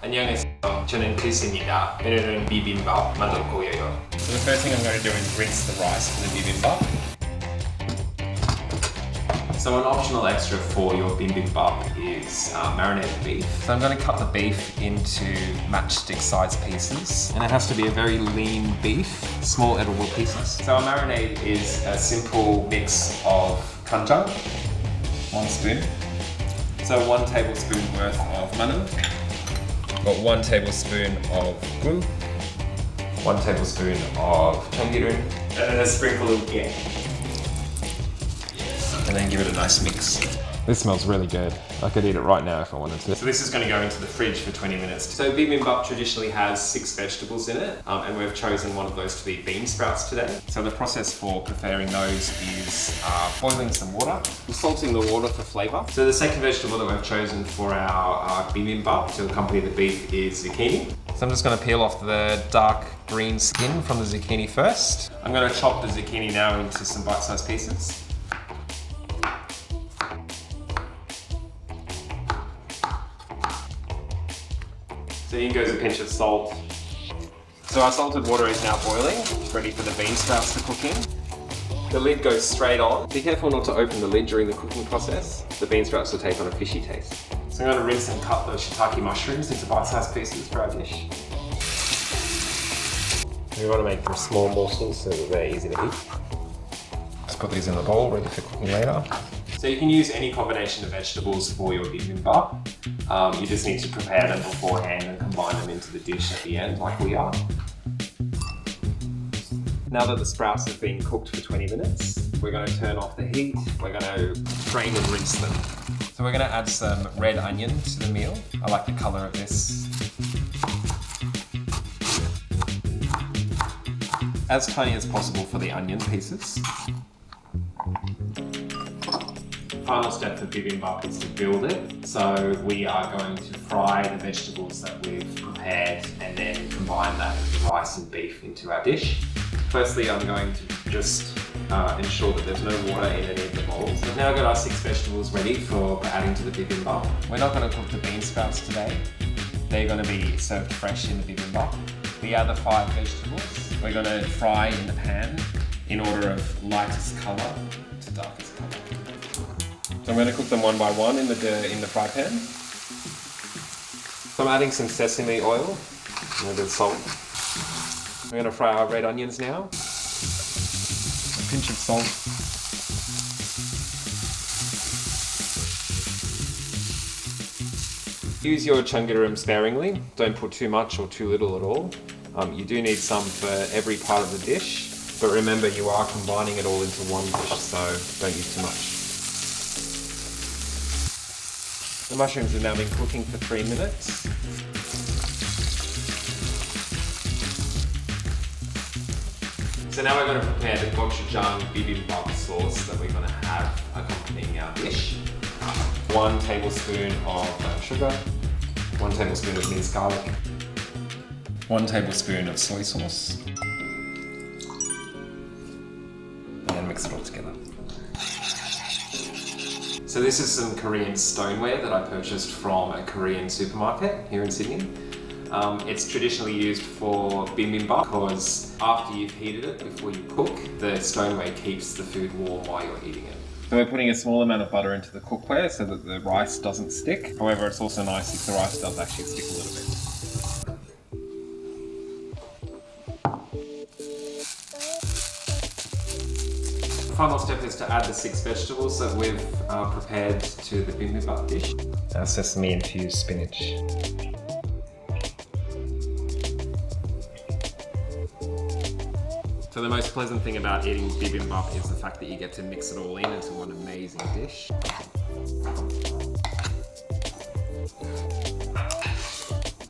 안녕하세요. 저는 크리스입니다. 오늘은 비빔밥 만들 거예요. So the first thing I'm going to do is rinse the rice for the bibimbap. So an optional extra for your bibimbap is marinated beef. So I'm going to cut the beef into matchstick size pieces. And it has to be a very lean beef, small edible pieces. So a marinade is a simple mix of kanjang, 1 spoon. So 1 tablespoon worth of ma늘. Got 1 tablespoon of gun. 1 tablespoon of 참기름. And then a sprinkle of ghee. And then give it a nice mix. This smells really good. I could eat it right now if I wanted to. So this is going to go into the fridge for 20 minutes. So bibimbap traditionally has 6 vegetables in it, and we've chosen one of those to be bean sprouts today. So the process for preparing those is boiling some water, salting the water for flavour. So the second vegetable that we've chosen for our bibimbap to accompany the beef is zucchini. So I'm just going to peel off the dark green skin from the zucchini first. I'm going to chop the zucchini now into some bite-sized pieces. So in goes a pinch of salt. So our salted water is now boiling, ready for the bean sprouts to cook in. The lid goes straight on. Be careful not to open the lid during the cooking process. The bean sprouts will take on a fishy taste. So I'm going to rinse and cut those shiitake mushrooms into bite-sized pieces for our dish. We want to make them small morsels so that they're easy to eat. Just put these in the bowl, ready for cooking later. So you can use any combination of vegetables for your bibimbap. You just need to prepare them beforehand and combine them into the dish at the end, like we are. Now that the sprouts have been cooked for 20 minutes, we're going to turn off the heat. We're going to drain and rinse them. So we're going to add some red onion to the meal. I like the colour of this. As tiny as possible for the onion pieces. Final step for bibimbap is to build it. So we are going to fry the vegetables that we've prepared and then combine that with the rice and beef into our dish. Firstly, I'm going to just ensure that there's no water in any of the bowls. So now I've got our 6 vegetables ready for adding to the bibimbap. We're not going to cook the bean sprouts today. They're going to be served fresh in the bibimbap. The other 5 vegetables we're going to fry in the pan in order of lightest colour to darkest colour. So I'm going to cook them one by one in the fry pan. So I'm adding some sesame oil and a bit of salt. We're going to fry our red onions now. A pinch of salt. Use your changirum sparingly. Don't put too much or too little at all. You do need some for every part of the dish, but remember you are combining it all into one dish, so don't use too much. The mushrooms have now been cooking for 3 minutes. So now we're going to prepare the gochujang bibimbap sauce that we're going to have accompanying our dish. 1 tablespoon of brown sugar, 1 tablespoon of minced garlic, 1 tablespoon of soy sauce, and then mix it all together. So this is some Korean stoneware that I purchased from a Korean supermarket here in Sydney. It's traditionally used for bibimbap because after you've heated it before you cook, the stoneware keeps the food warm while you're eating it. So we're putting a small amount of butter into the cookware so that the rice doesn't stick. However, it's also nice if the rice does actually stick a little bit. The final step is to add the 6 vegetables that we've prepared to the bibimbap dish. Our sesame infused spinach. So the most pleasant thing about eating bibimbap is the fact that you get to mix it all in into one amazing dish.